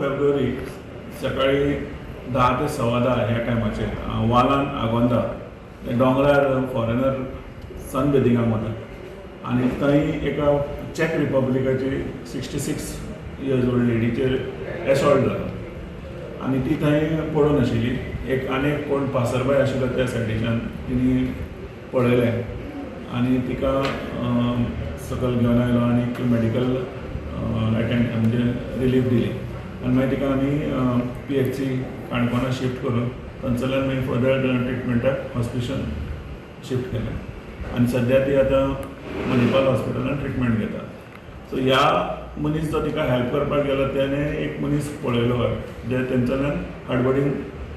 February सकाळी 10 ते 10:15 ह्या टायमाचेर वालान आगोंदा दोंगरार फॉरेनर सनबेदिंगाक वतात आनी थंय एका चॅक रिपब्लिकाची 66 इयर्स ओल्ड लेडीचेर एसॉल्ट जालो आनी ती थंय पडून आशिल्ली. आनीक कोण पासरबाय आशिल्लो त्या सायडीच्यान तिणी पळयलें आनी तिका सकयल घेवन आयलो आनी मेडिकल म्हणजे रिलीफ दिली आनी मागीर तिका आमी PHC काणकोणा शिफ्ट करून थंयसरल्यान मागीर फर्दर ट्रिटमेंटाक हॉस्पिटलान शिफ्ट केलें आनी सद्या ती आतां मणिपाल हॉस्पिटलान ट्रिटमेंट घेता. सो ह्या मनीस जो तिका हेल्प करपाक गेलो त्याने एक मनीस पळयलो जे तेंच्यान हडबडीन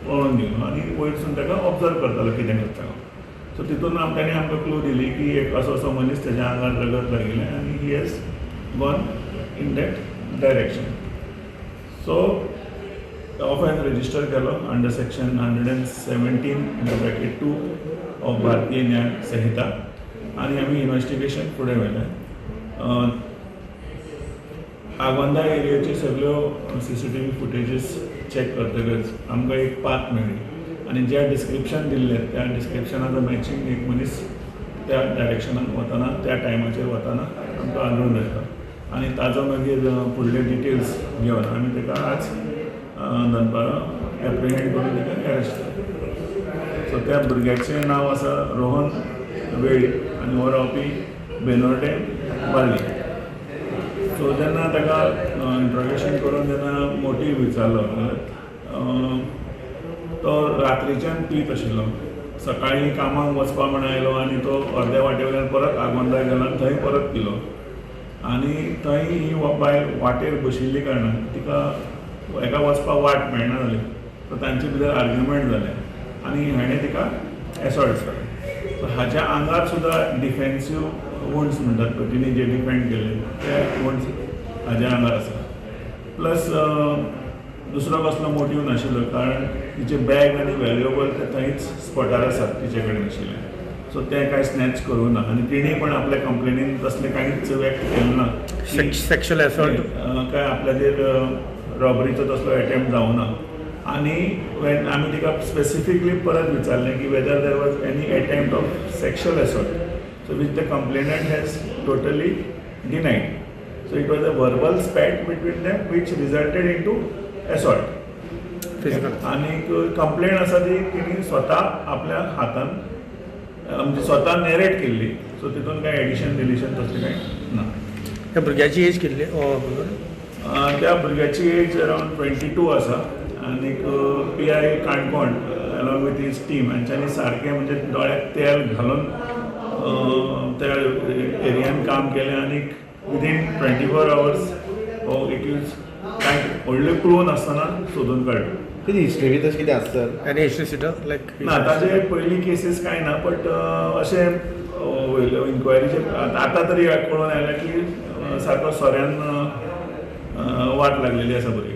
पळोवन गेलो आनी वयरसून ताका ऑब्जर्व करतालो कितें करता. सो तितून ताणें आमकां क्लू दिली की एक असो मनीस तेज्या आंगार रगत लागिल्लें आनी he has gone in that direction. So offence register केलो अंडर सेक्शन 117(2) ऑफ भारतीय न्याय संहिता आनी आमी इन्व्हेस्टिगेशन फुडें व्हेलें. आगोंदा एरियाच्यो सगळ्यो CCTV फुटेजीस चॅक करतकच आमकां एक पाथ मेळ्ळी आनी ज्या डिस्क्रिप्शन दिल्लें त्या डिस्क्रिप्शनाचो मॅचींग एक मनीस त्या डायरेक्शनान वतना त्या टायमाचेर वतना आमकां आढळून येता आनी ताजो मागीर फुडले डिटेल्स घेवन आमी ताका आज दनपारां एप्रिहेंड करून ताका अरेस्ट केलें. सो त्या भुरग्याचें नांव आसा रोहन वेळी आनी हो रावपी बेनोर्डे बार्ली. सो जेन्ना ताका इंट्रोगेशन करून जेन्ना मोटीव विचारलो तो रात्रीच्यान पीत आशिल्लो. सकाळीं कामाक वचपा म्हण आयलो आनी तो अर्द्या वाटे वयल्यान परत आगोंदा गेलो आनी थंय परत पिलो आनी थंय ही बायल वाटेर बशिल्ली कारणान तिका एका वचपाक वाट मेळना जाली. सो तांचे भितर आर्ग्युमेंट जालें आनी हाणें तिका एसॉल्ट केलो. सो हाच्या आंगार सुद्दां डिफेन्सीव वुंड्स म्हणटात पळय तिणी जे डिफेंड केले ते वुंड्स हाज्या आंगार आसा. प्लस दुसरो कसलो मोटीव नाशिल्लो कारण तिचे बॅग आनी वेल्युएबल ते थंयच स्पॉटार आसात तिचे कडेन आशिल्ले. सो तें कांय स्नॅच करूं ना आनी तिणी पण आपल्या कंप्लेनीन तसलें कांयच व्यक्त केलें ना. सेक्शुअल एसॉल्ट काय आपल्याचेर रॉबरीचो तसलो एटेम्प्ट जावं ना. आनी वेन आमी तिका स्पेसिफिकली परत विचारलें की whether there was any attempt of sexual assault. So which the complainant has totally denied. So it was a verbal spat between them which resulted into assault. आणि कंप्लेंट आसा ती तिणी स्वता आपल्या हातान म्हणजे स्वता नरेट केल्ली. सो तितून काय एडिशन डिलिशन तसलें कांय ना. त्या भुरग्याची एज कितली? त्या भुरग्याची एज अरावंड 22 आसा आनी PI Canacona along with his team हांच्यांनी सारकें म्हणजे दोळ्याक तेल घालून त्या एरियान काम केलें आनी विदीन 24 hours हो एक्यूज कांय व्हडल्यो क्लू नासतना सोदून काडलो. कितें हिस्ट्री बी तशें कितें आसता सर? आनी हिस्ट्री सिटर लायक ना ताजे पयलीं केसीस कांय ना बट अशें इन्क्वायरीचे आतां तरी कळून आयलें की सारको सोऱ्यान वाट लागलेली आसा भुरग्याक.